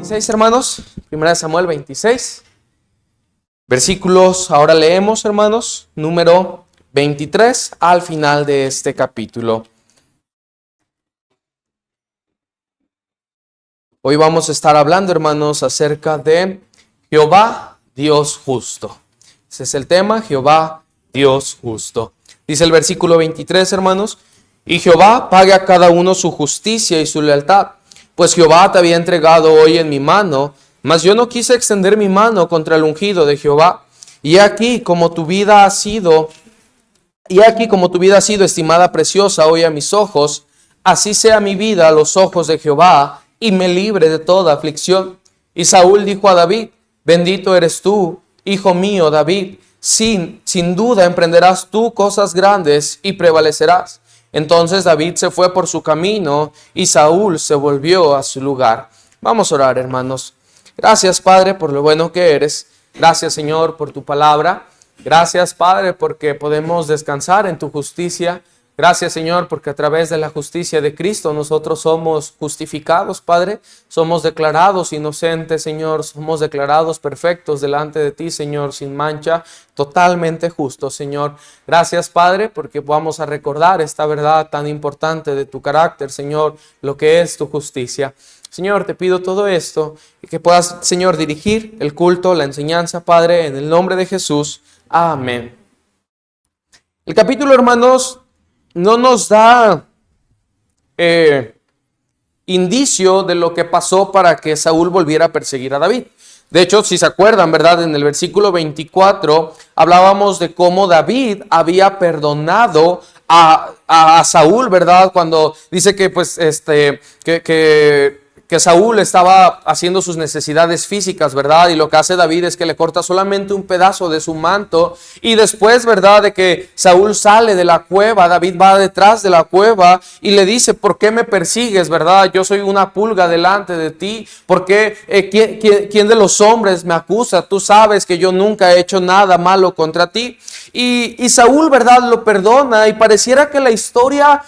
26, hermanos, 1 Samuel 26, versículos, ahora leemos, hermanos, número 23 al final de este capítulo. Hoy vamos a estar hablando, hermanos, acerca de Jehová, Dios justo. Ese es el tema, Jehová, Dios justo. Dice el versículo 23, hermanos, y Jehová pague a cada uno su justicia y su lealtad, pues Jehová te había entregado hoy en mi mano, mas yo no quise extender mi mano contra el ungido de Jehová. Y aquí como tu vida ha sido estimada preciosa hoy a mis ojos, así sea mi vida a los ojos de Jehová, y me libre de toda aflicción. Y Saúl dijo a David, bendito eres tú, hijo mío David, sin duda emprenderás tú cosas grandes y prevalecerás. Entonces David se fue por su camino y Saúl se volvió a su lugar. Vamos a orar, hermanos. Gracias, Padre, por lo bueno que eres. Gracias, Señor, por tu palabra. Gracias, Padre, porque podemos descansar en tu justicia. Gracias, Señor, porque a través de la justicia de Cristo nosotros somos justificados, Padre. Somos declarados inocentes, Señor. Somos declarados perfectos delante de ti, Señor, sin mancha, totalmente justos, Señor. Gracias, Padre, porque vamos a recordar esta verdad tan importante de tu carácter, Señor, lo que es tu justicia. Señor, te pido todo esto y que puedas, Señor, dirigir el culto, la enseñanza, Padre, en el nombre de Jesús. Amén. El capítulo, hermanos, no nos da indicio de lo que pasó para que Saúl volviera a perseguir a David. De hecho, si se acuerdan, ¿verdad? En el versículo 24 hablábamos de cómo David había perdonado a Saúl, ¿verdad? Cuando dice que pues que Saúl estaba haciendo sus necesidades físicas, ¿verdad? Y lo que hace David es que le corta solamente un pedazo de su manto. Y después, ¿verdad? De que Saúl sale de la cueva, David va detrás de la cueva y le dice, ¿por qué me persigues, verdad? Yo soy una pulga delante de ti. ¿Por qué? ¿Quién de los hombres me acusa? Tú sabes que yo nunca he hecho nada malo contra ti. Y Saúl, ¿verdad? Lo perdona y pareciera que la historia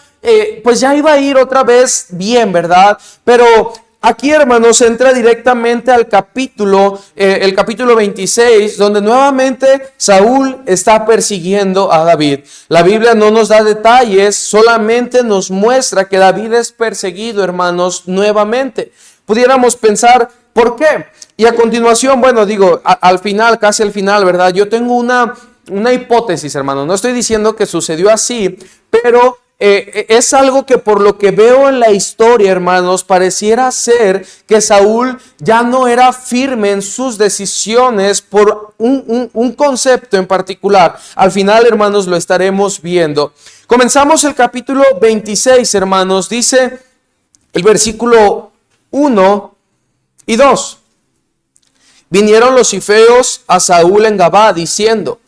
pues ya iba a ir otra vez bien, ¿verdad? Pero aquí, hermanos, entra directamente al capítulo, el capítulo 26, donde nuevamente Saúl está persiguiendo a David. La Biblia no nos da detalles, solamente nos muestra que David es perseguido, hermanos, nuevamente. Pudiéramos pensar, ¿por qué? Y a continuación, bueno, digo, al final, casi al final, ¿verdad? Yo tengo una hipótesis, hermanos. No estoy diciendo que sucedió así, pero es algo que por lo que veo en la historia, hermanos, pareciera ser que Saúl ya no era firme en sus decisiones por un concepto en particular. Al final, hermanos, lo estaremos viendo. Comenzamos el capítulo 26, hermanos. Dice el versículo 1 y 2. Vinieron los cifeos a Saúl en Gabá diciendo,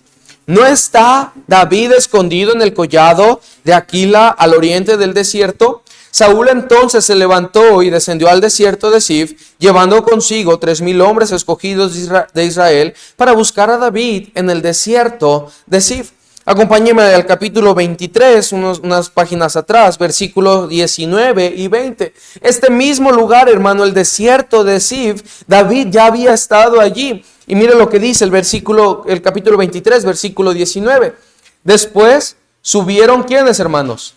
¿no está David escondido en el collado de Aquila al oriente del desierto? Saúl entonces se levantó y descendió al desierto de Zif, llevando consigo 3,000 hombres escogidos de Israel para buscar a David en el desierto de Zif. Acompáñenme al capítulo 23, unas páginas atrás, versículos 19 y 20. Este mismo lugar, hermano, el desierto de Zif, David ya había estado allí. Y mire lo que dice el capítulo 23, versículo 19. Después subieron, ¿quiénes, hermanos?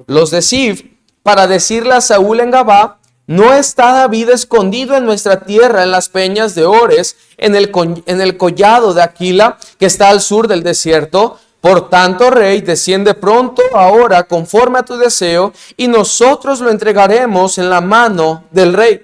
Los de Zif, para decirle a Saúl en Gabá, ¿no está David escondido en nuestra tierra, en las peñas de Ores, en el collado de Aquila, que está al sur del desierto? Por tanto, rey, desciende pronto ahora conforme a tu deseo, y nosotros lo entregaremos en la mano del rey.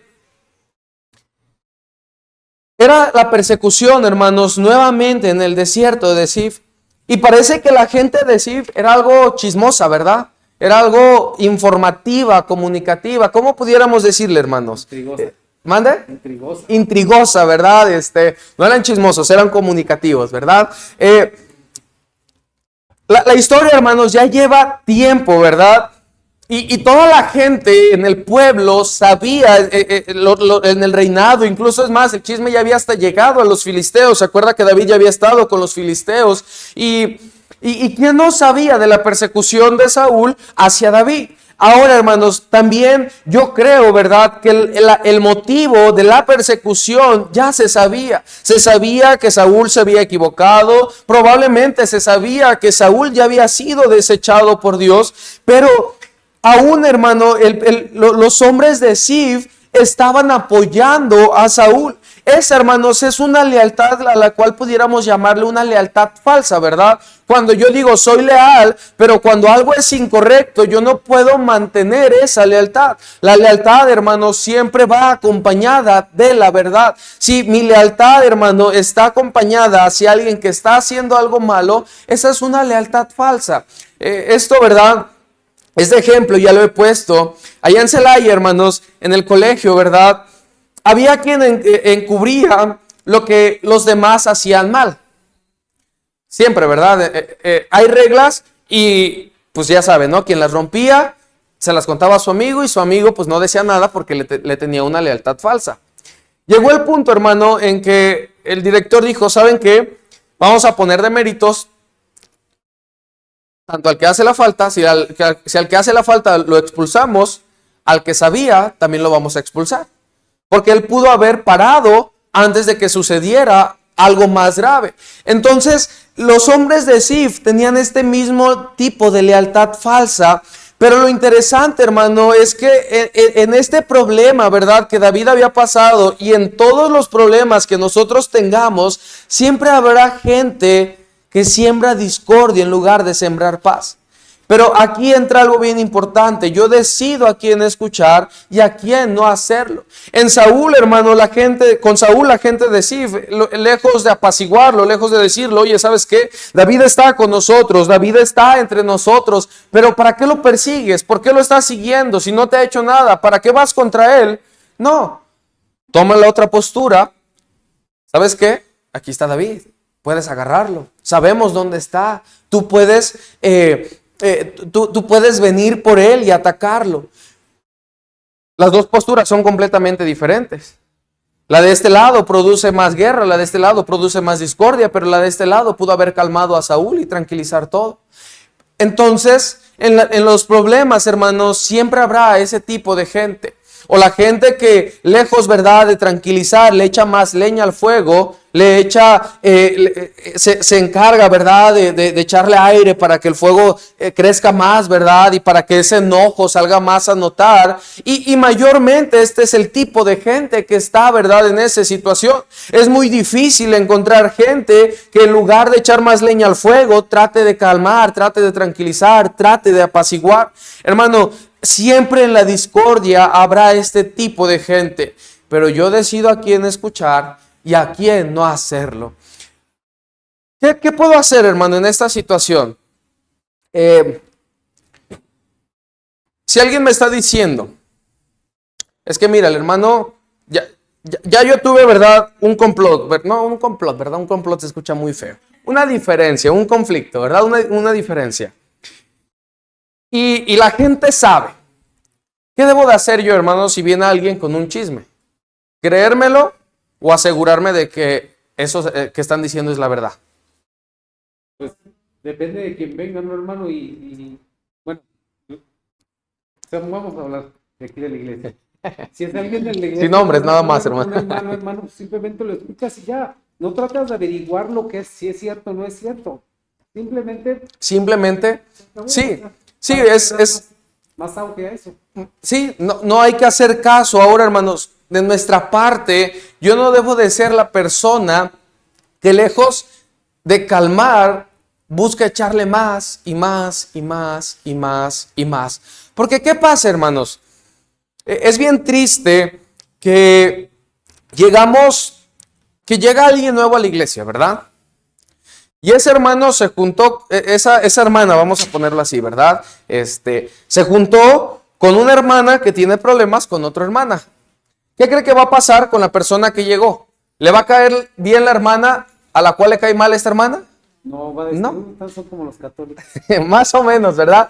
Era la persecución, hermanos, nuevamente en el desierto de Zif. Y parece que la gente de Zif era algo chismosa, ¿verdad? Era algo informativa, comunicativa. ¿Cómo pudiéramos decirle, hermanos? Intrigosa. ¿Mande? Intrigosa. Intrigosa, ¿verdad? No eran chismosos, eran comunicativos, ¿verdad? La historia, hermanos, ya lleva tiempo, ¿verdad? Y toda la gente en el pueblo sabía, en el reinado, incluso es más, el chisme ya había hasta llegado a los filisteos. ¿Se acuerda que David ya había estado con los filisteos? ¿Y quién no sabía de la persecución de Saúl hacia David? Ahora, hermanos, también yo creo, ¿verdad?, que el motivo de la persecución ya se sabía. Se sabía que Saúl se había equivocado, probablemente se sabía que Saúl ya había sido desechado por Dios, pero aún, hermano, los hombres de Zif estaban apoyando a Saúl. Esa, hermanos, es una lealtad a la cual pudiéramos llamarle una lealtad falsa, ¿verdad? Cuando yo digo soy leal, pero cuando algo es incorrecto, yo no puedo mantener esa lealtad. La lealtad, hermano, siempre va acompañada de la verdad. Si mi lealtad, hermano, está acompañada hacia alguien que está haciendo algo malo, esa es una lealtad falsa. Esto, ¿verdad? Este ejemplo ya lo he puesto allá en Celaya, hermanos, en el colegio, ¿verdad? Había quien encubría lo que los demás hacían mal. Siempre, ¿verdad? Hay reglas y pues ya saben, ¿no? Quien las rompía se las contaba a su amigo y su amigo pues no decía nada porque le tenía una lealtad falsa. Llegó el punto, hermano, en que el director dijo, ¿saben qué? Vamos a poner de méritos tanto al que hace la falta, si al que hace la falta lo expulsamos, al que sabía también lo vamos a expulsar. Porque él pudo haber parado antes de que sucediera algo más grave. Entonces, los hombres de Zif tenían este mismo tipo de lealtad falsa. Pero lo interesante, hermano, es que en este problema, ¿verdad?, que David había pasado y en todos los problemas que nosotros tengamos, siempre habrá gente que siembra discordia en lugar de sembrar paz. Pero aquí entra algo bien importante. Yo decido a quién escuchar y a quién no hacerlo. En Saúl, hermano, con Saúl la gente de Zif, lejos de apaciguarlo, lejos de decirle, oye, ¿sabes qué? David está con nosotros, David está entre nosotros, pero ¿para qué lo persigues? ¿Por qué lo estás siguiendo si no te ha hecho nada? ¿Para qué vas contra él? No. Toma la otra postura. ¿Sabes qué? Aquí está David. Puedes agarrarlo. Sabemos dónde está. Tú puedes venir por él y atacarlo. Las dos posturas son completamente diferentes. La de este lado produce más guerra, la de este lado produce más discordia, pero la de este lado pudo haber calmado a Saúl y tranquilizar todo. Entonces, en los problemas, hermanos, siempre habrá ese tipo de gente. O la gente que lejos, ¿verdad?, de tranquilizar, le echa más leña al fuego, se encarga, ¿verdad?, de echarle aire para que el fuego crezca más, ¿verdad?, y para que ese enojo salga más a notar. Y mayormente este es el tipo de gente que está, ¿verdad?, en esa situación. Es muy difícil encontrar gente que en lugar de echar más leña al fuego, trate de calmar, trate de tranquilizar, trate de apaciguar. Hermano, siempre en la discordia habrá este tipo de gente, pero yo decido a quién escuchar y a quién no hacerlo. ¿Qué puedo hacer, hermano, en esta situación? Si alguien me está diciendo, es que mira, el hermano, ya yo tuve, ¿verdad?, un complot, no un complot, ¿verdad? Un complot se escucha muy feo. Una diferencia, un conflicto, ¿verdad? Una diferencia. Y la gente sabe. ¿Qué debo de hacer yo, hermano, si viene alguien con un chisme? ¿Creérmelo o asegurarme de que eso que están diciendo es la verdad? Pues depende de quién venga, ¿no, hermano? Y bueno, vamos a hablar de aquí de la iglesia. Si es alguien de la iglesia, sin nombres, nada más, hermano. Hermano, simplemente lo escuchas y ya. No tratas de averiguar lo que es, si es cierto o no es cierto. Simplemente, sí, es más auge a eso. Sí, no hay que hacer caso. Ahora, hermanos, de nuestra parte, yo no debo de ser la persona que lejos de calmar, busca echarle más y más y más y más y más. Porque ¿qué pasa, hermanos? Es bien triste que llega alguien nuevo a la iglesia, ¿verdad? Y ese hermano se juntó, esa hermana, vamos a ponerlo así, ¿verdad? Se juntó con una hermana que tiene problemas con otra hermana. ¿Qué cree que va a pasar con la persona que llegó? ¿Le va a caer bien la hermana a la cual le cae mal esta hermana? No, va a decir, no. Son como los católicos. Más o menos, ¿verdad?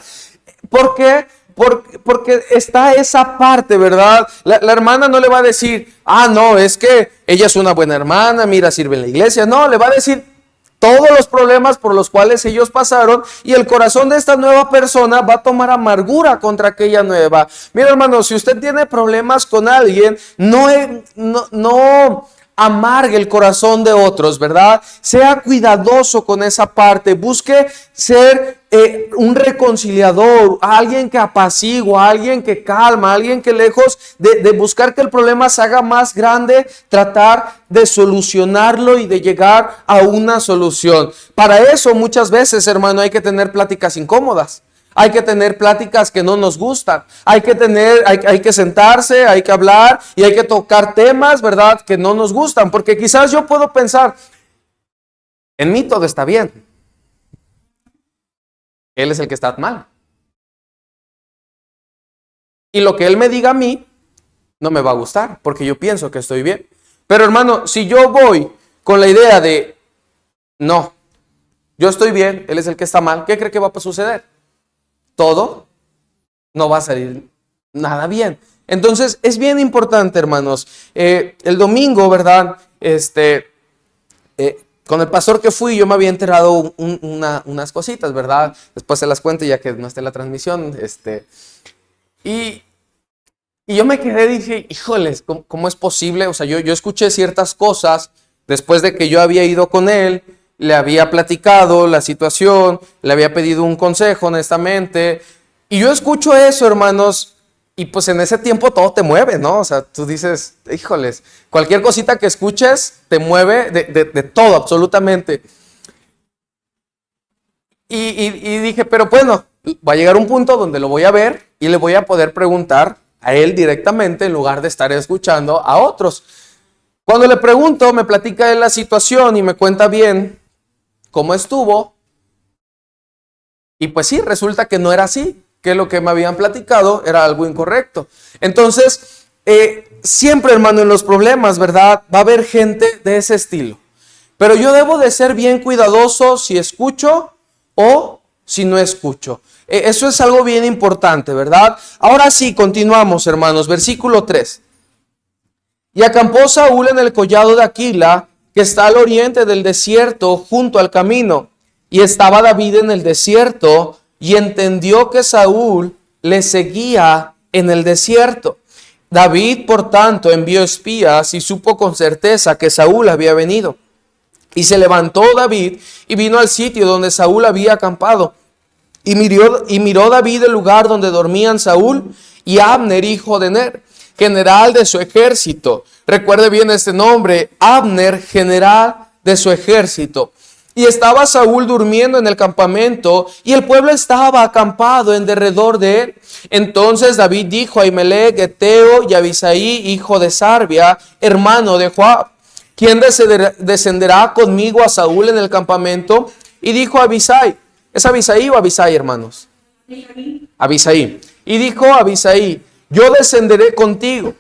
¿Por qué? Porque está esa parte, ¿verdad? La hermana no le va a decir, no, es que ella es una buena hermana, mira, sirve en la iglesia. No, le va a decir, todos los problemas por los cuales ellos pasaron, y el corazón de esta nueva persona va a tomar amargura contra aquella nueva. Mira, hermano, si usted tiene problemas con alguien, no amargue el corazón de otros, ¿verdad? Sea cuidadoso con esa parte, busque ser un reconciliador, alguien que apacigua, alguien que calma, alguien que lejos de buscar que el problema se haga más grande, tratar de solucionarlo y de llegar a una solución. Para eso muchas veces, hermano, hay que tener pláticas incómodas. Hay que tener pláticas que no nos gustan. Hay que sentarse, hay que hablar y hay que tocar temas, ¿verdad?, que no nos gustan. Porque quizás yo puedo pensar, en mí todo está bien. Él es el que está mal. Y lo que él me diga a mí no me va a gustar, porque yo pienso que estoy bien. Pero hermano, si yo voy con la idea de, no, yo estoy bien, él es el que está mal, ¿qué cree que va a suceder? Todo no va a salir nada bien. Entonces es bien importante, hermanos. El domingo, ¿verdad? Con el pastor que fui, yo me había enterado unas cositas, ¿verdad? Después se las cuento ya que no esté la transmisión. Y yo me quedé, dije, híjoles, ¿cómo es posible? O sea, yo escuché ciertas cosas después de que yo había ido con él. Le había platicado la situación, le había pedido un consejo honestamente, y yo escucho eso, hermanos, y pues en ese tiempo todo te mueve, ¿no? O sea, tú dices, híjoles, cualquier cosita que escuches te mueve de todo, absolutamente. Y dije, pero bueno, va a llegar un punto donde lo voy a ver y le voy a poder preguntar a él directamente en lugar de estar escuchando a otros. Cuando le pregunto, me platica él la situación y me cuenta bien cómo estuvo, y pues sí, resulta que no era así, que lo que me habían platicado era algo incorrecto. Entonces, siempre, hermano, en los problemas, ¿verdad?, va a haber gente de ese estilo, pero yo debo de ser bien cuidadoso si escucho o si no escucho. Eso es algo bien importante, ¿verdad? Ahora sí, continuamos, hermanos, versículo 3. Y acampó Saúl en el collado de Aquila, que está al oriente del desierto, junto al camino. Y estaba David en el desierto, y entendió que Saúl le seguía en el desierto. David, por tanto, envió espías y supo con certeza que Saúl había venido. Y se levantó David y vino al sitio donde Saúl había acampado. Y miró David el lugar donde dormían Saúl y Abner, hijo de Ner, general de su ejército. Recuerde bien este nombre, Abner, general de su ejército. Y estaba Saúl durmiendo en el campamento, y el pueblo estaba acampado en derredor de él. Entonces David dijo a Ahimelech, Eteo, y a Abisaí, hijo de Sarbia, hermano de Joab, ¿quién descenderá conmigo a Saúl en el campamento? Y dijo a Abisai, ¿es Abisaí o Abisai, hermanos? Abisaí. Y dijo a Abisaí, yo descenderé contigo.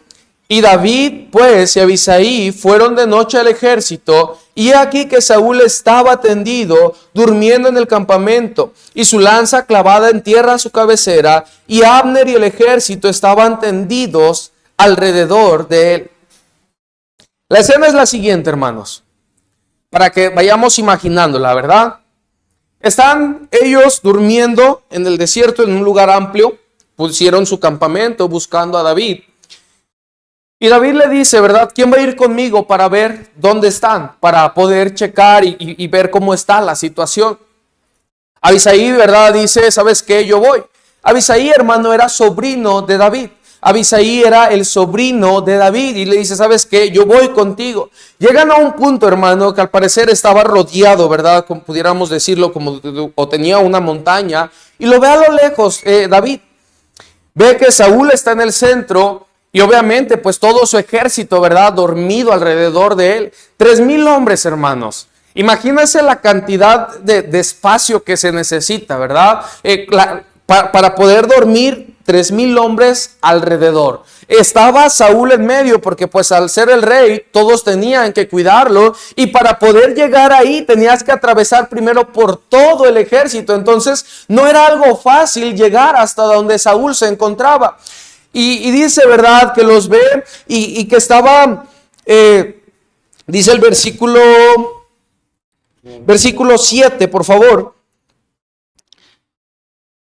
Y David, pues, y Abisai fueron de noche al ejército, y he aquí que Saúl estaba tendido, durmiendo en el campamento, y su lanza clavada en tierra a su cabecera, y Abner y el ejército estaban tendidos alrededor de él. La escena es la siguiente, hermanos, para que vayamos imaginándola, ¿verdad? Están ellos durmiendo en el desierto, en un lugar amplio, pusieron su campamento buscando a David. Y David le dice, ¿verdad? ¿Quién va a ir conmigo para ver dónde están? Para poder checar y ver cómo está la situación. Abisai, ¿verdad? Dice, ¿sabes qué? Yo voy. Abisai, hermano, era sobrino de David. Abisai era el sobrino de David y le dice, ¿sabes qué? Yo voy contigo. Llegan a un punto, hermano, que al parecer estaba rodeado, ¿verdad? Como pudiéramos decirlo, o tenía una montaña. Y lo ve a lo lejos, David. Ve que Saúl está en el centro. Y obviamente, pues todo su ejército, ¿verdad?, dormido alrededor de él. 3,000 hombres, hermanos. Imagínense la cantidad de espacio que se necesita, ¿verdad? Para poder dormir 3,000 hombres alrededor. Estaba Saúl en medio porque pues al ser el rey todos tenían que cuidarlo, y para poder llegar ahí tenías que atravesar primero por todo el ejército. Entonces no era algo fácil llegar hasta donde Saúl se encontraba. Y dice, ¿verdad?, que los ve y que estaba, dice el versículo Versículo 7, por favor.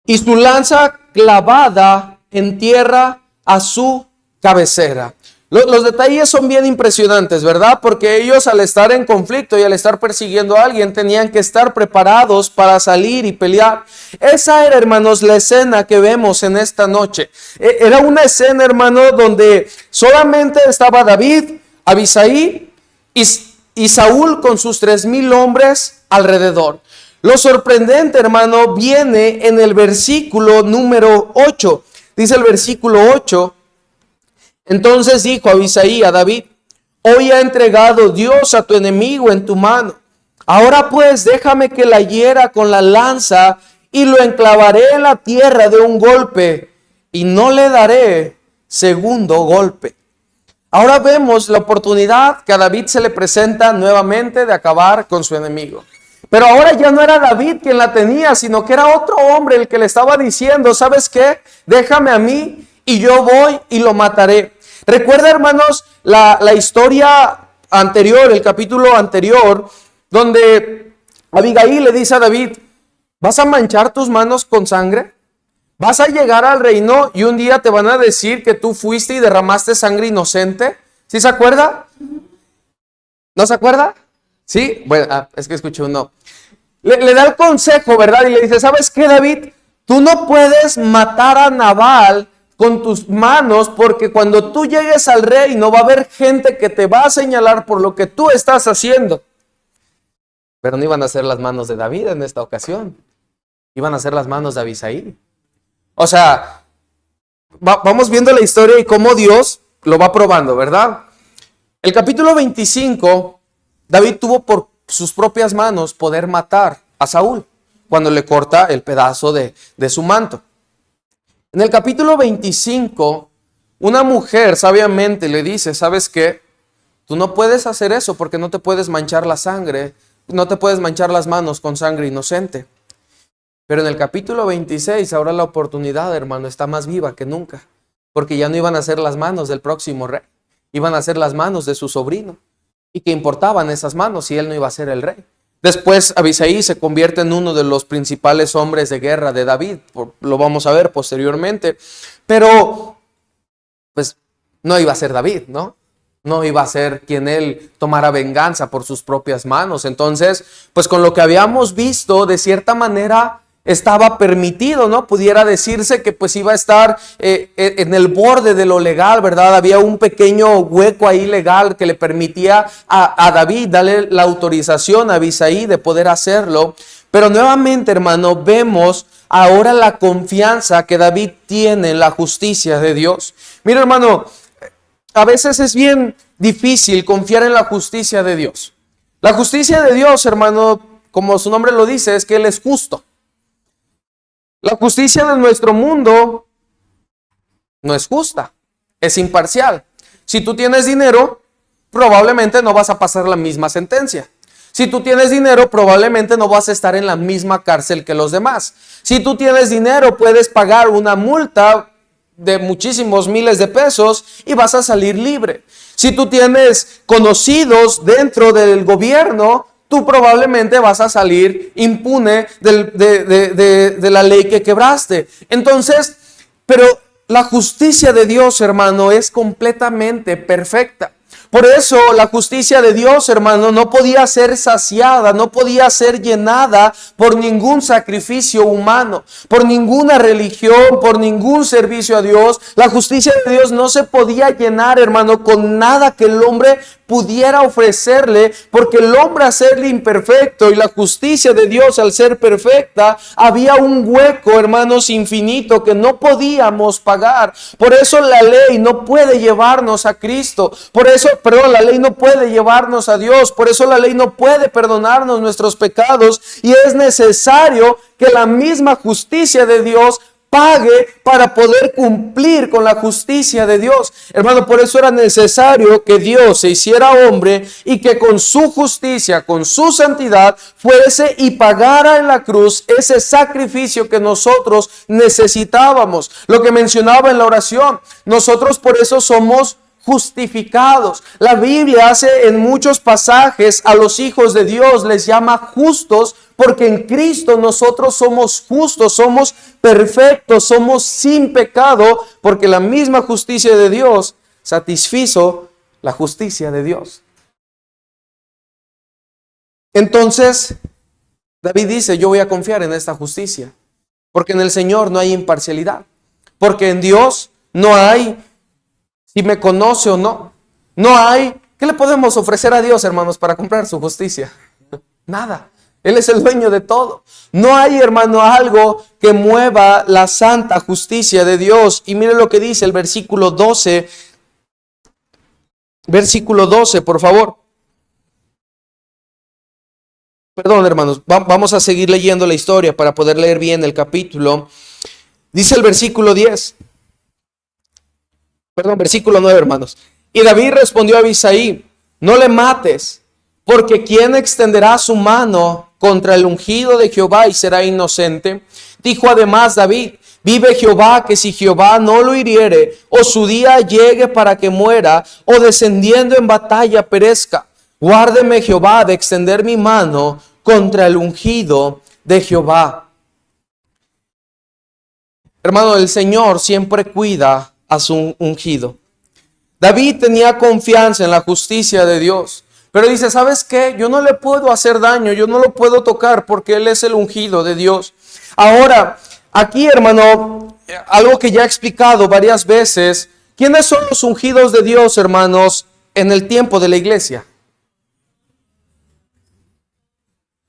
Y su lanza clavada en tierra a su cabecera. Los detalles son bien impresionantes, ¿verdad? Porque ellos, al estar en conflicto y al estar persiguiendo a alguien, tenían que estar preparados para salir y pelear. Esa era, hermanos, la escena que vemos en esta noche. Era una escena, hermano, donde solamente estaba David, Abisai y Saúl con sus 3,000 hombres alrededor. Lo sorprendente, hermano, viene en el versículo número 8. Dice el versículo 8. Entonces dijo Abisai a David: hoy ha entregado Dios a tu enemigo en tu mano. Ahora pues déjame que la hiera con la lanza y lo enclavaré en la tierra de un golpe y no le daré segundo golpe. Ahora vemos la oportunidad que a David se le presenta nuevamente de acabar con su enemigo. Pero ahora ya no era David quien la tenía, sino que era otro hombre el que le estaba diciendo: ¿sabes qué? Déjame a mí y yo voy y lo mataré. Recuerda, hermanos, la historia anterior, el capítulo anterior, donde Abigail le dice a David: ¿vas a manchar tus manos con sangre? ¿Vas a llegar al reino y un día te van a decir que tú fuiste y derramaste sangre inocente? ¿Sí se acuerda? ¿No se acuerda? Sí, bueno, es que escuché un no. Le da el consejo, ¿verdad? Y le dice: ¿sabes qué, David? Tú no puedes matar a Nabal con tus manos, porque cuando tú llegues al reino va a haber gente que te va a señalar por lo que tú estás haciendo. Pero no iban a ser las manos de David en esta ocasión. Iban a ser las manos de Abisai. O sea, vamos viendo la historia y cómo Dios lo va probando, ¿verdad? El capítulo 25, David tuvo por sus propias manos poder matar a Saúl cuando le corta el pedazo de su manto. En el capítulo 25, una mujer sabiamente le dice: ¿sabes qué? Tú no puedes hacer eso porque no te puedes manchar la sangre, no te puedes manchar las manos con sangre inocente. Pero en el capítulo 26, ahora la oportunidad, hermano, está más viva que nunca, porque ya no iban a ser las manos del próximo rey, iban a ser las manos de su sobrino. ¿Y qué importaban esas manos si él no iba a ser el rey? Después Abisai se convierte en uno de los principales hombres de guerra de David, lo vamos a ver posteriormente, pero pues no iba a ser David, ¿no? No iba a ser quien él tomara venganza por sus propias manos. Entonces, pues con lo que habíamos visto, de cierta manera estaba permitido, ¿no? Pudiera decirse que pues iba a estar en el borde de lo legal, ¿verdad? Había un pequeño hueco ahí legal que le permitía a David darle la autorización a Abisai de poder hacerlo. Pero nuevamente, hermano, vemos ahora la confianza que David tiene en la justicia de Dios. Mira, hermano, a veces es bien difícil confiar en la justicia de Dios. La justicia de Dios, hermano, como su nombre lo dice, es que Él es justo. La justicia de nuestro mundo no es justa, es imparcial. Si tú tienes dinero, probablemente no vas a pasar la misma sentencia. Si tú tienes dinero, probablemente no vas a estar en la misma cárcel que los demás. Si tú tienes dinero, puedes pagar una multa de muchísimos miles de pesos y vas a salir libre. Si tú tienes conocidos dentro del gobierno, tú probablemente vas a salir impune de la ley que quebraste. Entonces, pero la justicia de Dios, hermano, es completamente perfecta. Por eso la justicia de Dios, hermano, no podía ser saciada, no podía ser llenada por ningún sacrificio humano, por ninguna religión, por ningún servicio a Dios. La justicia de Dios no se podía llenar, hermano, con nada que el hombre pudiera ofrecerle, porque el hombre al ser imperfecto y la justicia de Dios al ser perfecta, había un hueco, hermanos, infinito que no podíamos pagar. Por eso la ley no puede llevarnos a Cristo. Por eso, la ley no puede llevarnos a Dios. Por eso la ley no puede perdonarnos nuestros pecados, y es necesario que la misma justicia de Dios pague para poder cumplir con la justicia de Dios. Hermano, por eso era necesario que Dios se hiciera hombre y que con su justicia, con su santidad, fuese y pagara en la cruz ese sacrificio que nosotros necesitábamos. Lo que mencionaba en la oración, nosotros por eso somos justificados. La Biblia hace en muchos pasajes a los hijos de Dios, les llama justos, porque en Cristo nosotros somos justos, somos perfectos, somos sin pecado, porque la misma justicia de Dios satisfizo la justicia de Dios. Entonces, David dice, yo voy a confiar en esta justicia, porque en el Señor no hay imparcialidad, porque en Dios no hay si me conoce o no. No hay, ¿qué le podemos ofrecer a Dios, hermanos, para comprar su justicia? Nada. Él es el dueño de todo. No hay, hermano, algo que mueva la santa justicia de Dios. Y mire lo que dice el versículo 12. Versículo 12, por favor. Perdón, hermanos, vamos a seguir leyendo la historia para poder leer bien el capítulo. Dice el versículo 10. Perdón, versículo 9, hermanos. Y David respondió a Abisai, no le mates, porque ¿quién extenderá su mano contra el ungido de Jehová y será inocente? Dijo además David, vive Jehová, que si Jehová no lo hiriere, o su día llegue para que muera, o descendiendo en batalla perezca, guárdeme Jehová de extender mi mano contra el ungido de Jehová. Hermano, el Señor siempre cuida a su ungido. David tenía confianza en la justicia de Dios, pero dice, ¿sabes qué? Yo no le puedo hacer daño, yo no lo puedo tocar porque Él es el ungido de Dios. Ahora, aquí, hermano, algo que ya he explicado varias veces, ¿quiénes son los ungidos de Dios, hermanos, en el tiempo de la iglesia?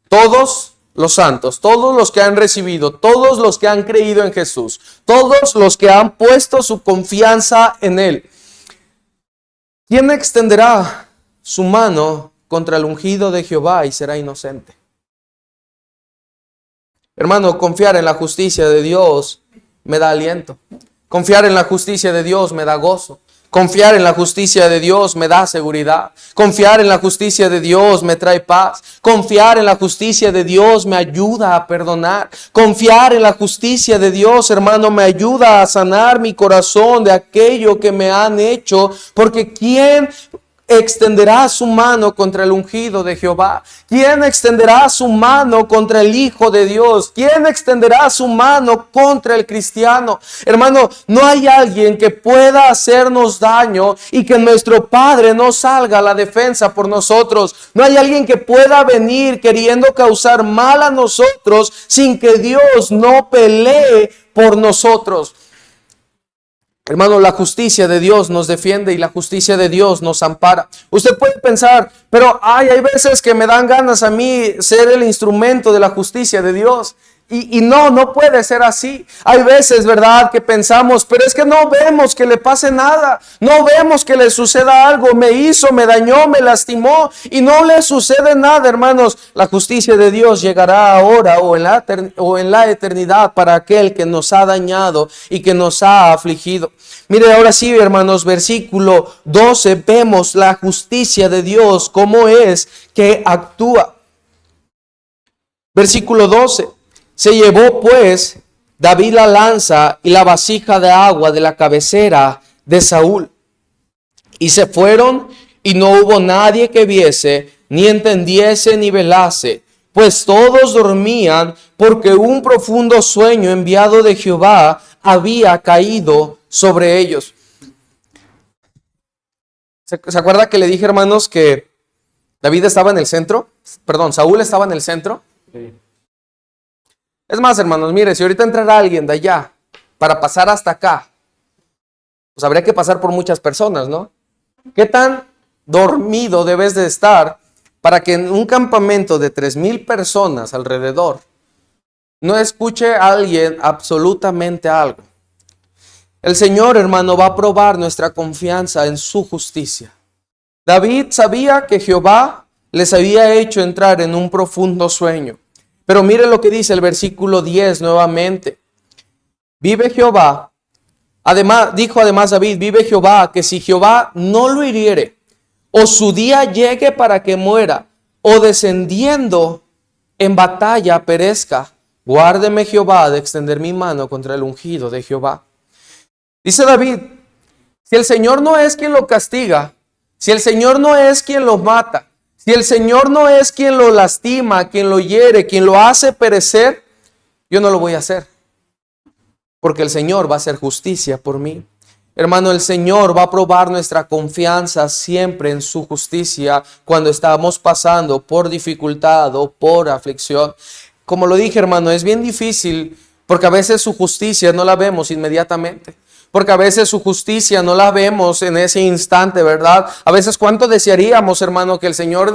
Todos los santos, todos los que han recibido, todos los que han creído en Jesús, todos los que han puesto su confianza en Él. ¿Quién extenderá su mano contra el ungido de Jehová y será inocente? Hermano, confiar en la justicia de Dios me da aliento. Confiar en la justicia de Dios me da gozo. Confiar en la justicia de Dios me da seguridad. Confiar en la justicia de Dios me trae paz. Confiar en la justicia de Dios me ayuda a perdonar. Confiar en la justicia de Dios, hermano, me ayuda a sanar mi corazón de aquello que me han hecho. Porque ¿quién extenderá su mano contra el ungido de Jehová? ¿Quién extenderá su mano contra el Hijo de Dios? ¿Quién extenderá su mano contra el cristiano? Hermano, no hay alguien que pueda hacernos daño y que nuestro Padre no salga a la defensa por nosotros. No hay alguien que pueda venir queriendo causar mal a nosotros sin que Dios no pelee por nosotros. Hermano, la justicia de Dios nos defiende y la justicia de Dios nos ampara. Usted puede pensar, pero hay veces que me dan ganas a mí ser el instrumento de la justicia de Dios. Y no puede ser así. Hay veces, ¿verdad?, que pensamos, pero es que no vemos que le pase nada. No vemos que le suceda algo. Me hizo, me dañó, me lastimó y no le sucede nada, hermanos. La justicia de Dios llegará ahora o en la eternidad para aquel que nos ha dañado y que nos ha afligido. Mire, ahora sí, hermanos, versículo 12, vemos la justicia de Dios, cómo es que actúa. Versículo 12. Se llevó pues David la lanza y la vasija de agua de la cabecera de Saúl. Y se fueron y no hubo nadie que viese, ni entendiese, ni velase, pues todos dormían, porque un profundo sueño enviado de Jehová había caído sobre ellos. ¿Se acuerda que le dije, hermanos, que David estaba en el centro? Perdón, Saúl estaba en el centro. Sí. Es más, hermanos, mire, si ahorita entrara alguien de allá para pasar hasta acá, pues habría que pasar por muchas personas, ¿no? ¿Qué tan dormido debes de estar para que en un campamento de 3,000 personas alrededor no escuche a alguien absolutamente algo? El Señor, hermano, va a probar nuestra confianza en su justicia. David sabía que Jehová les había hecho entrar en un profundo sueño. Pero mire lo que dice el versículo 10 nuevamente. Vive Jehová. Dijo además David, vive Jehová, que si Jehová no lo hiriere, o su día llegue para que muera, o descendiendo en batalla perezca, guárdeme Jehová de extender mi mano contra el ungido de Jehová. Dice David, Si el Señor no es quien lo castiga, si el Señor no es quien lo mata, si el Señor no es quien lo lastima, quien lo hiere, quien lo hace perecer, yo no lo voy a hacer. Porque el Señor va a hacer justicia por mí. Hermano, el Señor va a probar nuestra confianza siempre en su justicia cuando estamos pasando por dificultad o por aflicción. Como lo dije, hermano, es bien difícil porque a veces su justicia no la vemos inmediatamente. Porque a veces su justicia no la vemos en ese instante, ¿verdad? A veces cuánto desearíamos, hermano, que el Señor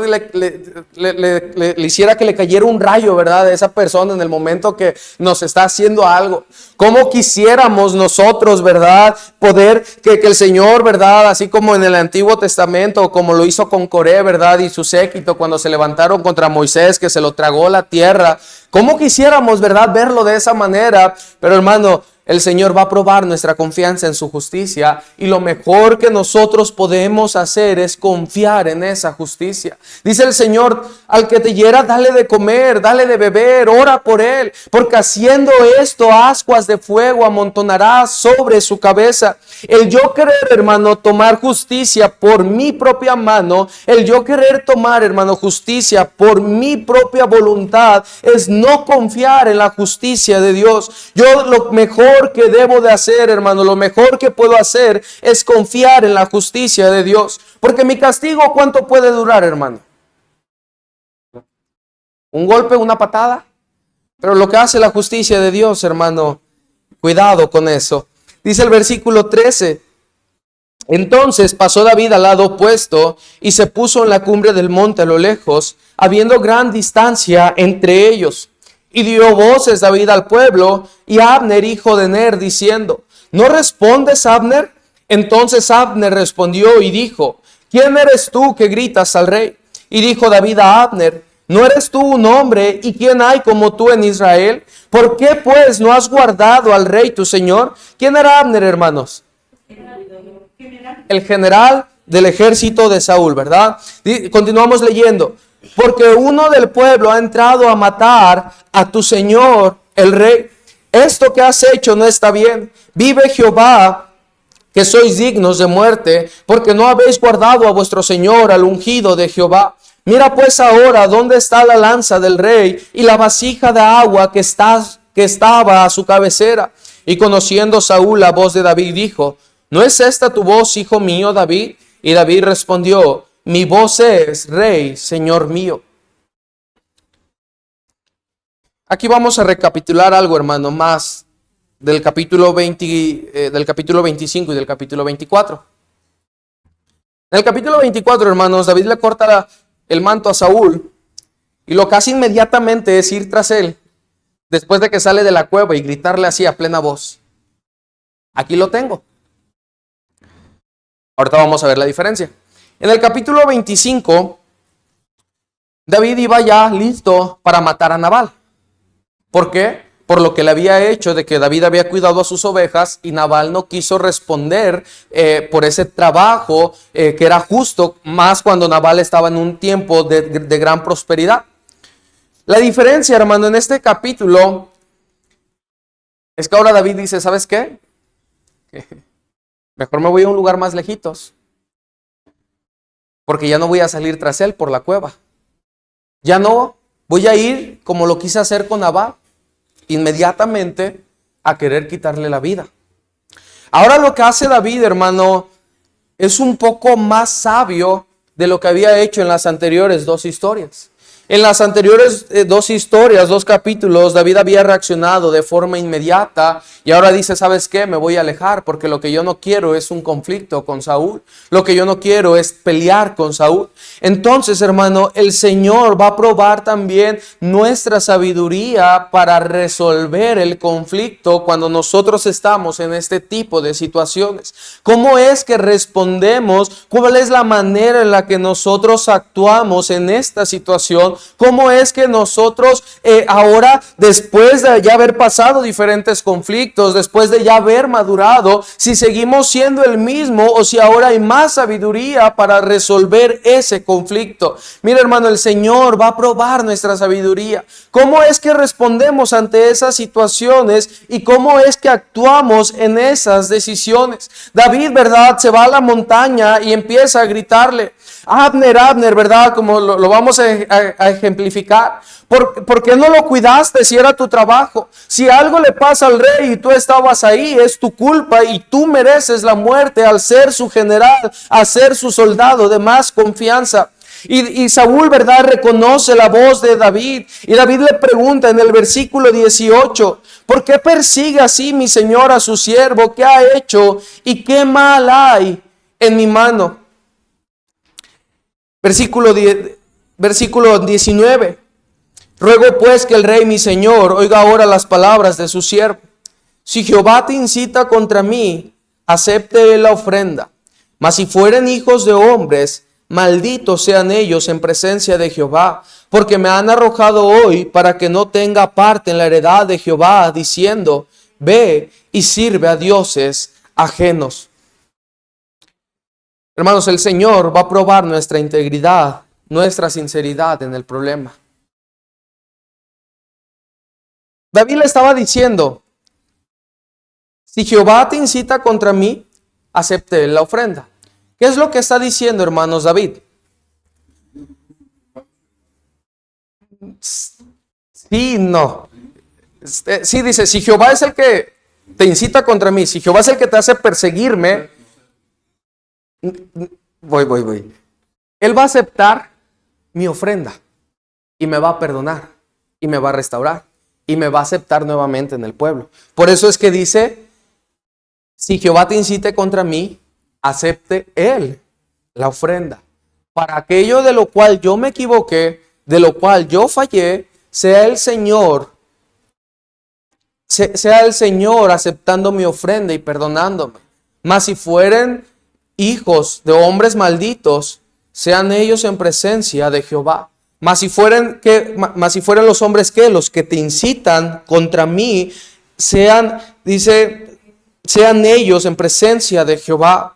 le hiciera que le cayera un rayo, ¿verdad? De esa persona en el momento que nos está haciendo algo. ¿Cómo quisiéramos nosotros, verdad? Poder que el Señor, ¿verdad? Así como en el Antiguo Testamento, como lo hizo con Coré, ¿verdad? Y su séquito cuando se levantaron contra Moisés, que se lo tragó la tierra. ¿Cómo quisiéramos, verdad? Verlo de esa manera. Pero hermano, el Señor va a probar nuestra confianza en su justicia y lo mejor que nosotros podemos hacer es confiar en esa justicia. Dice el Señor, al que te hiera, dale de comer, dale de beber, ora por él, porque haciendo esto, ascuas de fuego amontonarás sobre su cabeza. El yo querer, hermano, tomar justicia por mi propia mano, el yo querer tomar, hermano, justicia por mi propia voluntad, es no confiar en la justicia de Dios. Yo lo mejor que debo de hacer, hermano, lo mejor que puedo hacer es confiar en la justicia de Dios. Porque mi castigo, ¿cuánto puede durar, hermano? Un golpe, una patada. Pero lo que hace la justicia de Dios, hermano, cuidado con eso. Dice el versículo 13. Entonces pasó David al lado opuesto y se puso en la cumbre del monte a lo lejos, habiendo gran distancia entre ellos. Y dio voces David al pueblo y a Abner, hijo de Ner, diciendo, ¿no respondes, Abner? Entonces Abner respondió y dijo, ¿quién eres tú que gritas al rey? Y dijo David a Abner, ¿no eres tú un hombre y quién hay como tú en Israel? ¿Por qué pues no has guardado al rey tu señor? ¿Quién era Abner, hermanos? El general del ejército de Saúl, ¿verdad? Continuamos leyendo. Porque uno del pueblo ha entrado a matar a tu señor, el rey. Esto que has hecho no está bien. Vive Jehová, que sois dignos de muerte, porque no habéis guardado a vuestro señor, al ungido de Jehová. Mira pues ahora dónde está la lanza del rey y la vasija de agua que estaba a su cabecera. Y conociendo Saúl la voz de David, dijo, ¿no es esta tu voz, hijo mío, David? Y David respondió, mi voz es, rey, señor mío. Aquí vamos a recapitular algo, hermano, más del capítulo 25 y del capítulo 24. En el capítulo 24, hermanos, David le corta el manto a Saúl y lo que hace inmediatamente es ir tras él, después de que sale de la cueva y gritarle así a plena voz. Aquí lo tengo. Ahorita vamos a ver la diferencia. En el capítulo 25, David iba ya listo para matar a Nabal. ¿Por qué? Por lo que le había hecho de que David había cuidado a sus ovejas y Nabal no quiso responder por ese trabajo que era justo, más cuando Nabal estaba en un tiempo de gran prosperidad. La diferencia, hermano, en este capítulo es que ahora David dice, ¿sabes qué? Mejor me voy a un lugar más lejitos. Porque ya no voy a salir tras él por la cueva. Ya no voy a ir como lo quise hacer con Nabal, inmediatamente a querer quitarle la vida. Ahora lo que hace David, hermano, es un poco más sabio de lo que había hecho en las anteriores dos historias. En las anteriores dos historias, dos capítulos, David había reaccionado de forma inmediata y ahora dice, ¿sabes qué? Me voy a alejar porque lo que yo no quiero es un conflicto con Saúl. Lo que yo no quiero es pelear con Saúl. Entonces, hermano, el Señor va a probar también nuestra sabiduría para resolver el conflicto cuando nosotros estamos en este tipo de situaciones. ¿Cómo es que respondemos? ¿Cuál es la manera en la que nosotros actuamos en esta situación? conflicto, cómo es que nosotros ahora, después de ya haber pasado diferentes conflictos, después de ya haber madurado, si seguimos siendo el mismo o si ahora hay más sabiduría para resolver ese conflicto. Mira, hermano, el Señor va a probar nuestra sabiduría. ¿Cómo es que respondemos ante esas situaciones y cómo es que actuamos en esas decisiones? David, ¿verdad? Se va a la montaña y empieza a gritarle: Abner, ¿verdad? Como lo vamos a ejemplificar. ¿Por qué no lo cuidaste si era tu trabajo? Si algo le pasa al rey y tú estabas ahí, es tu culpa y tú mereces la muerte al ser su general, al ser su soldado de más confianza. Y Saúl, ¿verdad?, reconoce la voz de David. Y David le pregunta en el versículo 18: ¿por qué persigue así mi señor a su siervo? ¿Qué ha hecho y qué mal hay en mi mano? Versículo 19: ruego pues que el rey mi señor oiga ahora las palabras de su siervo. Si Jehová te incita contra mí, acepte la ofrenda. Mas si fueren hijos de hombres, malditos sean ellos en presencia de Jehová, porque me han arrojado hoy para que no tenga parte en la heredad de Jehová, diciendo: ve y sirve a dioses ajenos. Hermanos, el Señor va a probar nuestra integridad, nuestra sinceridad en el problema. David le estaba diciendo: si Jehová te incita contra mí, acepte la ofrenda. ¿Qué es lo que está diciendo, hermanos, David? Sí, no. Sí, dice: si Jehová es el que te incita contra mí, si Jehová es el que te hace perseguirme, voy. Él va a aceptar mi ofrenda y me va a perdonar y me va a restaurar y me va a aceptar nuevamente en el pueblo. Por eso es que dice: si Jehová te incite contra mí, acepte Él la ofrenda. Para aquello de lo cual yo me equivoqué, de lo cual yo fallé, sea el Señor aceptando mi ofrenda y perdonándome. Mas si fueren hijos de hombres malditos, sean ellos en presencia de Jehová. Mas si fueren los hombres que los que te incitan contra mí, sean ellos en presencia de Jehová,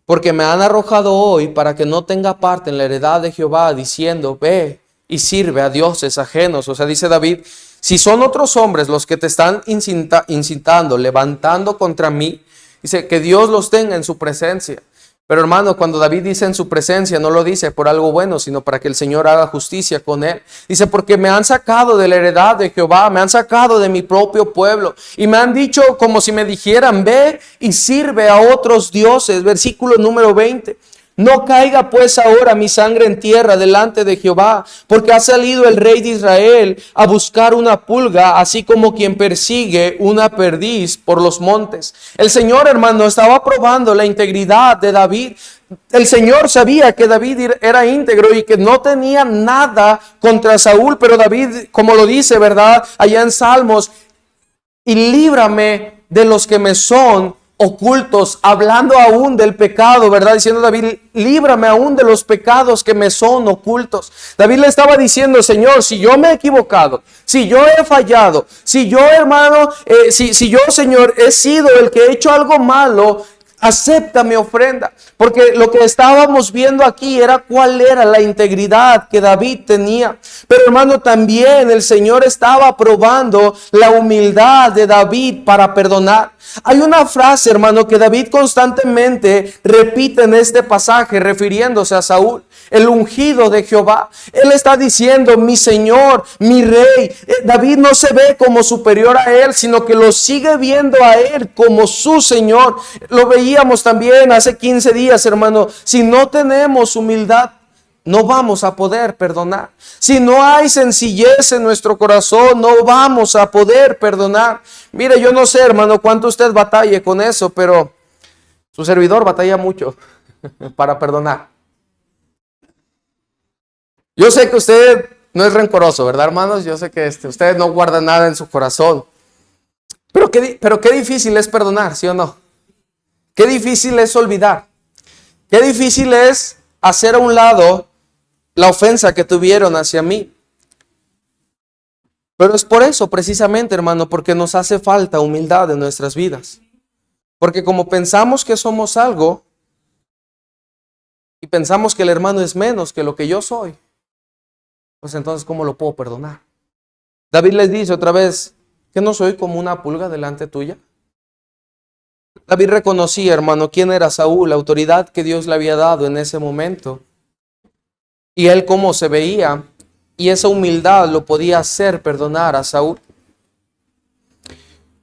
porque me han arrojado hoy para que no tenga parte en la heredad de Jehová, diciendo: ve y sirve a dioses ajenos. O sea, dice David, si son otros hombres los que te están incitando, levantando contra mí, dice que Dios los tenga en su presencia. Pero hermano, cuando David dice en su presencia, no lo dice por algo bueno, sino para que el Señor haga justicia con él. Dice: porque me han sacado de la heredad de Jehová, me han sacado de mi propio pueblo y me han dicho como si me dijeran: ve y sirve a otros dioses. Versículo número 20. No caiga pues ahora mi sangre en tierra delante de Jehová, porque ha salido el rey de Israel a buscar una pulga, así como quien persigue una perdiz por los montes. El Señor, hermano, estaba probando la integridad de David. El Señor sabía que David era íntegro y que no tenía nada contra Saúl, pero David, como lo dice, ¿verdad?, allá en Salmos: y líbrame de los que me son ocultos, hablando aún del pecado, ¿verdad? Diciendo David: líbrame aún de los pecados que me son ocultos. David le estaba diciendo: Señor, si yo me he equivocado, si yo he fallado, si yo, hermano, si yo, Señor, he sido el que he hecho algo malo, acepta mi ofrenda. Porque lo que estábamos viendo aquí era cuál era la integridad que David tenía. Pero hermano, también el Señor estaba probando la humildad de David para perdonar. Hay una frase, hermano, que David constantemente repite en este pasaje refiriéndose a Saúl: el ungido de Jehová. Él está diciendo: mi Señor, mi Rey. David no se ve como superior a él, sino que lo sigue viendo a él como su Señor. Lo veíamos también hace 15 días, hermano. Si no tenemos humildad, no vamos a poder perdonar. Si no hay sencillez en nuestro corazón, no vamos a poder perdonar. Mire, yo no sé, hermano, cuánto usted batalle con eso, pero su servidor batalla mucho para perdonar. Yo sé que usted no es rencoroso, ¿verdad, hermanos? Yo sé que usted no guarda nada en su corazón. Pero qué difícil es perdonar, ¿sí o no? Qué difícil es olvidar. Qué difícil es hacer a un lado la ofensa que tuvieron hacia mí. Pero es por eso, precisamente, hermano, porque nos hace falta humildad en nuestras vidas. Porque como pensamos que somos algo y pensamos que el hermano es menos que lo que yo soy, pues entonces, ¿cómo lo puedo perdonar? David les dice otra vez, ¿que no soy como una pulga delante tuya? David reconocía, hermano, quién era Saúl, la autoridad que Dios le había dado en ese momento. Y él cómo se veía, y esa humildad lo podía hacer perdonar a Saúl.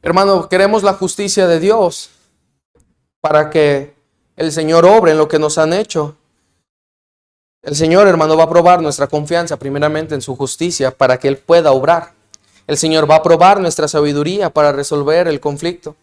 Hermano, queremos la justicia de Dios para que el Señor obre en lo que nos han hecho. El Señor, hermano, va a probar nuestra confianza primeramente en su justicia para que Él pueda obrar. El Señor va a probar nuestra sabiduría para resolver el conflicto.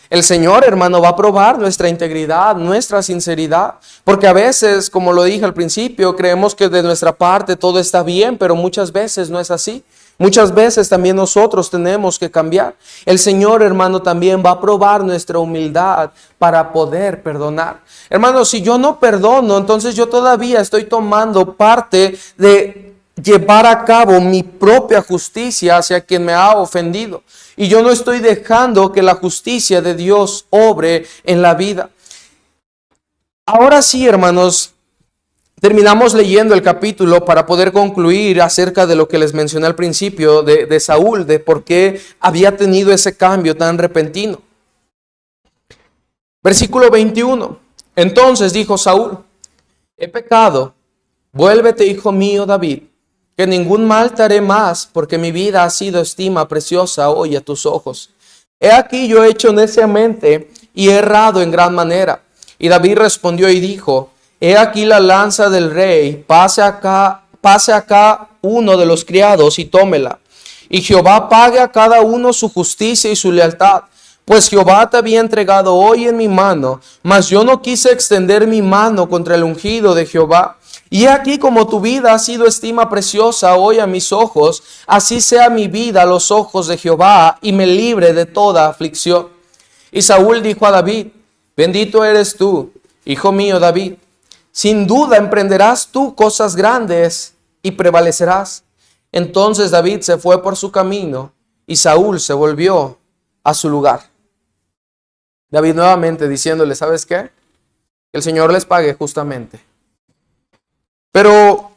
El Señor, hermano, va a probar nuestra integridad, nuestra sinceridad, porque a veces, como lo dije al principio, creemos que de nuestra parte todo está bien, pero muchas veces no es así. Muchas veces también nosotros tenemos que cambiar. El Señor, hermano, también va a probar nuestra humildad para poder perdonar. Hermano, si yo no perdono, entonces yo todavía estoy tomando parte de llevar a cabo mi propia justicia hacia quien me ha ofendido. Y yo no estoy dejando que la justicia de Dios obre en la vida. Ahora sí, hermanos, terminamos leyendo el capítulo para poder concluir acerca de lo que les mencioné al principio de Saúl, de por qué había tenido ese cambio tan repentino. Versículo 21. Entonces dijo Saúl, he pecado, vuélvete, hijo mío David, que ningún mal te haré más, porque mi vida ha sido estima preciosa hoy a tus ojos. He aquí yo he hecho neciamente y he errado en gran manera. Y David respondió y dijo, he aquí la lanza del rey, pase acá uno de los criados y tómela. Y Jehová pague a cada uno su justicia y su lealtad. Pues Jehová te había entregado hoy en mi mano, mas yo no quise extender mi mano contra el ungido de Jehová. Y he aquí como tu vida ha sido estima preciosa hoy a mis ojos, así sea mi vida a los ojos de Jehová y me libre de toda aflicción. Y Saúl dijo a David, bendito eres tú, hijo mío David. Sin duda emprenderás tú cosas grandes y prevalecerás. Entonces David se fue por su camino y Saúl se volvió a su lugar. David nuevamente diciéndole, ¿sabes qué? Que el Señor les pague justamente. Pero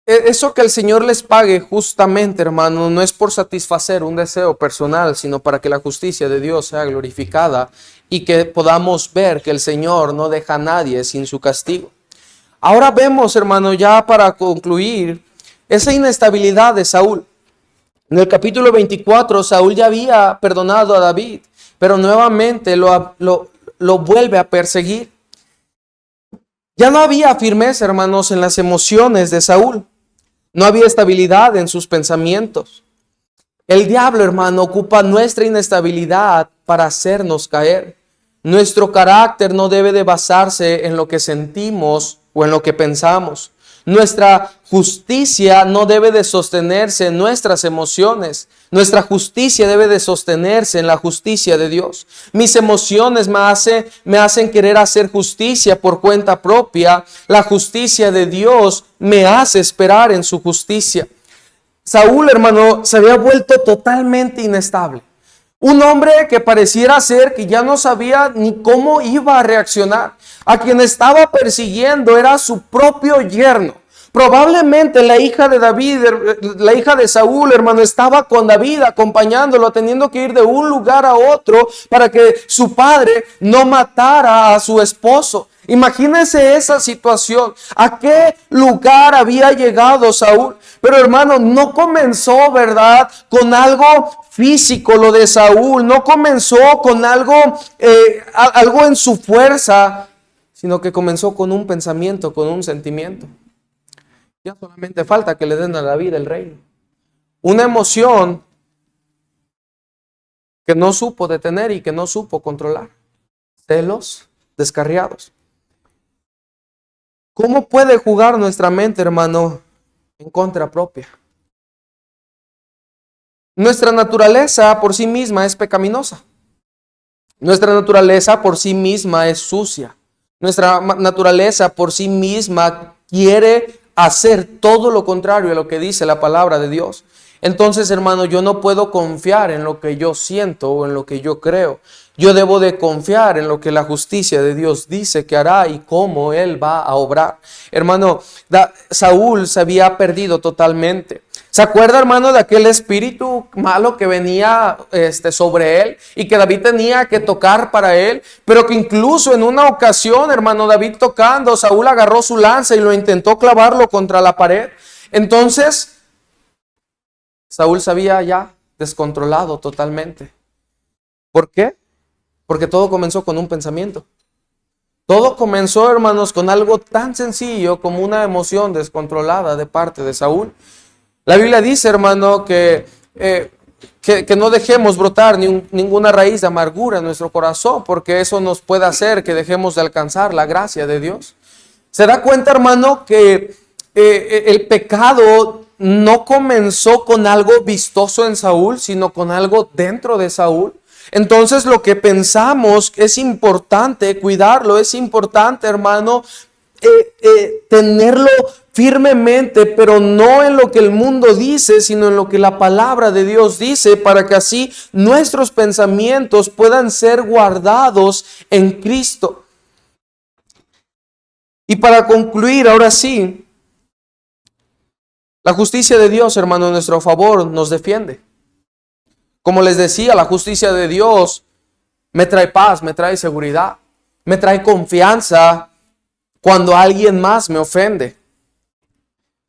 eso que el Señor les pague justamente, hermano, no es por satisfacer un deseo personal, sino para que la justicia de Dios sea glorificada y que podamos ver que el Señor no deja a nadie sin su castigo. Ahora vemos, hermano, ya para concluir, esa inestabilidad de Saúl. En el capítulo 24, Saúl ya había perdonado a David, pero nuevamente lo vuelve a perseguir. Ya no había firmeza, hermanos, en las emociones de Saúl. No había estabilidad en sus pensamientos. El diablo, hermano, ocupa nuestra inestabilidad para hacernos caer. Nuestro carácter no debe de basarse en lo que sentimos o en lo que pensamos. Nuestra justicia no debe de sostenerse en nuestras emociones. Nuestra justicia debe de sostenerse en la justicia de Dios. Mis emociones me hacen querer hacer justicia por cuenta propia. La justicia de Dios me hace esperar en su justicia. Saúl, hermano, se había vuelto totalmente inestable. Un hombre que pareciera ser que ya no sabía ni cómo iba a reaccionar. A quien estaba persiguiendo era su propio yerno. Probablemente la hija de David, la hija de Saúl, hermano, estaba con David acompañándolo, teniendo que ir de un lugar a otro para que su padre no matara a su esposo. Imagínense esa situación. ¿A qué lugar había llegado Saúl? Pero hermano, no comenzó, ¿verdad?, con algo físico lo de Saúl. No comenzó con algo en su fuerza, sino que comenzó con un pensamiento, con un sentimiento. Ya solamente falta que le den a David el reino. Una emoción que no supo detener y que no supo controlar. Celos descarriados. ¿Cómo puede jugar nuestra mente, hermano, en contra propia? Nuestra naturaleza por sí misma es pecaminosa. Nuestra naturaleza por sí misma es sucia. Nuestra naturaleza por sí misma quiere hacer todo lo contrario a lo que dice la palabra de Dios. Entonces, hermano, yo no puedo confiar en lo que yo siento o en lo que yo creo. Yo debo de confiar en lo que la justicia de Dios dice que hará y cómo Él va a obrar. Hermano, Saúl se había perdido totalmente. ¿Se acuerda, hermano, de aquel espíritu malo que venía sobre él y que David tenía que tocar para él? Pero que incluso en una ocasión, hermano, David tocando, Saúl agarró su lanza y lo intentó clavarlo contra la pared. Entonces, Saúl se había ya descontrolado totalmente. ¿Por qué? Porque todo comenzó con un pensamiento. Todo comenzó, hermanos, con algo tan sencillo como una emoción descontrolada de parte de Saúl. La Biblia dice, hermano, que no dejemos brotar ninguna raíz de amargura en nuestro corazón, porque eso nos puede hacer que dejemos de alcanzar la gracia de Dios. ¿Se da cuenta, hermano, que el pecado no comenzó con algo vistoso en Saúl, sino con algo dentro de Saúl? Entonces lo que pensamos es importante cuidarlo, es importante, hermano, tenerlo firmemente, pero no en lo que el mundo dice, sino en lo que la palabra de Dios dice, para que así nuestros pensamientos puedan ser guardados en Cristo. Y para concluir, ahora sí, la justicia de Dios, hermano, a nuestro favor nos defiende. Como les decía, la justicia de Dios me trae paz, me trae seguridad, me trae confianza cuando alguien más me ofende.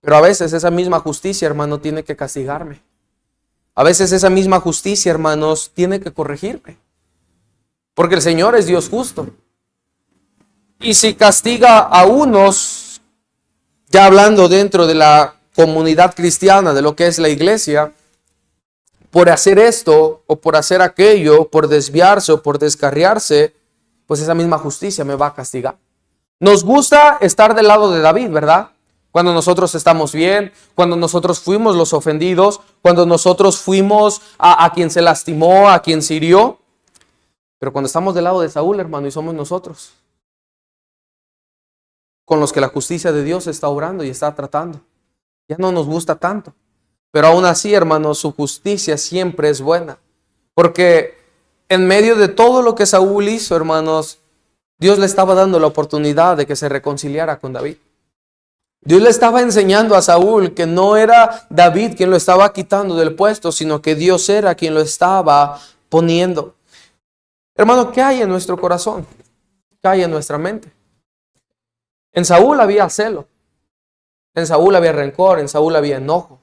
Pero a veces esa misma justicia, hermano, tiene que castigarme. A veces esa misma justicia, hermanos, tiene que corregirme. Porque el Señor es Dios justo. Y si castiga a unos, ya hablando dentro de la comunidad cristiana, de lo que es la iglesia, por hacer esto o por hacer aquello, por desviarse o por descarriarse, pues esa misma justicia me va a castigar. Nos gusta estar del lado de David, ¿verdad? Cuando nosotros estamos bien, cuando nosotros fuimos los ofendidos, cuando nosotros fuimos a quien se lastimó, a quien se hirió. Pero cuando estamos del lado de Saúl, hermano, y somos nosotros con los que la justicia de Dios está obrando y está tratando, ya no nos gusta tanto. Pero aún así, hermanos, su justicia siempre es buena. Porque en medio de todo lo que Saúl hizo, hermanos, Dios le estaba dando la oportunidad de que se reconciliara con David. Dios le estaba enseñando a Saúl que no era David quien lo estaba quitando del puesto, sino que Dios era quien lo estaba poniendo. Hermano, ¿qué hay en nuestro corazón? ¿Qué hay en nuestra mente? En Saúl había celo. En Saúl había rencor. En Saúl había enojo.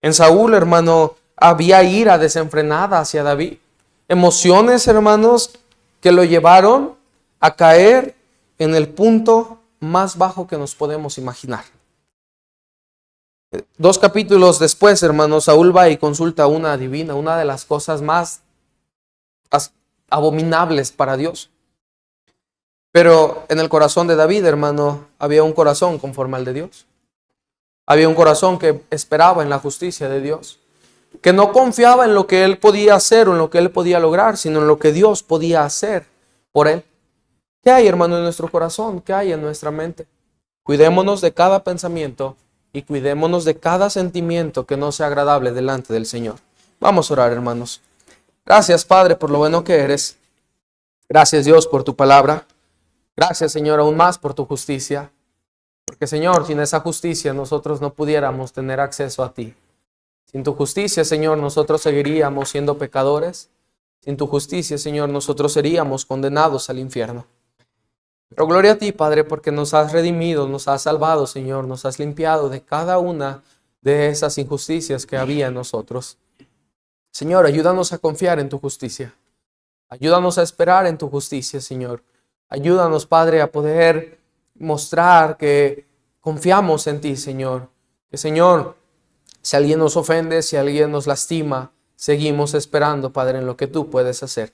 En Saúl, hermano, había ira desenfrenada hacia David. Emociones, hermanos, que lo llevaron a caer en el punto más bajo que nos podemos imaginar. 2 capítulos después, hermanos, Saúl va y consulta a una adivina, una de las cosas más abominables para Dios. Pero en el corazón de David, hermano, había un corazón conforme al de Dios. Había un corazón que esperaba en la justicia de Dios, que no confiaba en lo que él podía hacer o en lo que él podía lograr, sino en lo que Dios podía hacer por él. ¿Qué hay, hermano, en nuestro corazón? ¿Qué hay en nuestra mente? Cuidémonos de cada pensamiento y cuidémonos de cada sentimiento que no sea agradable delante del Señor. Vamos a orar, hermanos. Gracias, Padre, por lo bueno que eres. Gracias, Dios, por tu palabra. Gracias, Señor, aún más por tu justicia. Porque, Señor, sin esa justicia nosotros no pudiéramos tener acceso a ti. Sin tu justicia, Señor, nosotros seguiríamos siendo pecadores. Sin tu justicia, Señor, nosotros seríamos condenados al infierno. Pero gloria a ti, Padre, porque nos has redimido, nos has salvado, Señor, nos has limpiado de cada una de esas injusticias que había en nosotros. Señor, ayúdanos a confiar en tu justicia. Ayúdanos a esperar en tu justicia, Señor. Ayúdanos, Padre, a poder mostrar que confiamos en ti, Señor. Que, Señor, si alguien nos ofende, si alguien nos lastima, seguimos esperando, Padre, en lo que tú puedes hacer.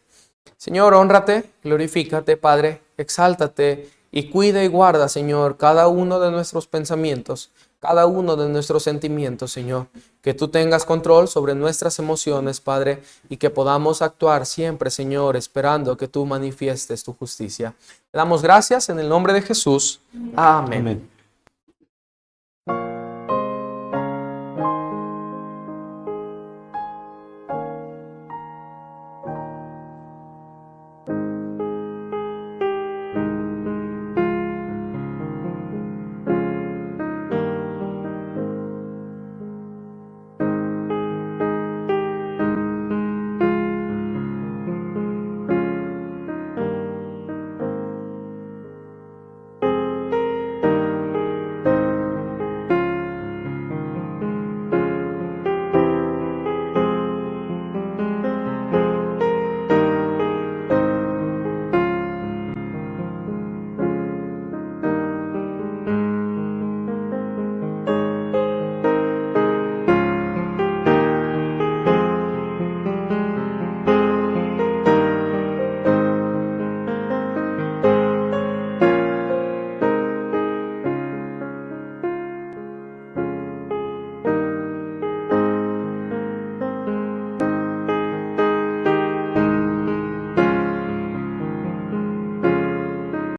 Señor, hónrate, glorifícate, Padre, exáltate y cuida y guarda, Señor, cada uno de nuestros pensamientos, cada uno de nuestros sentimientos, Señor. Que tú tengas control sobre nuestras emociones, Padre, y que podamos actuar siempre, Señor, esperando que tú manifiestes tu justicia. Te damos gracias en el nombre de Jesús. Amén. Amén.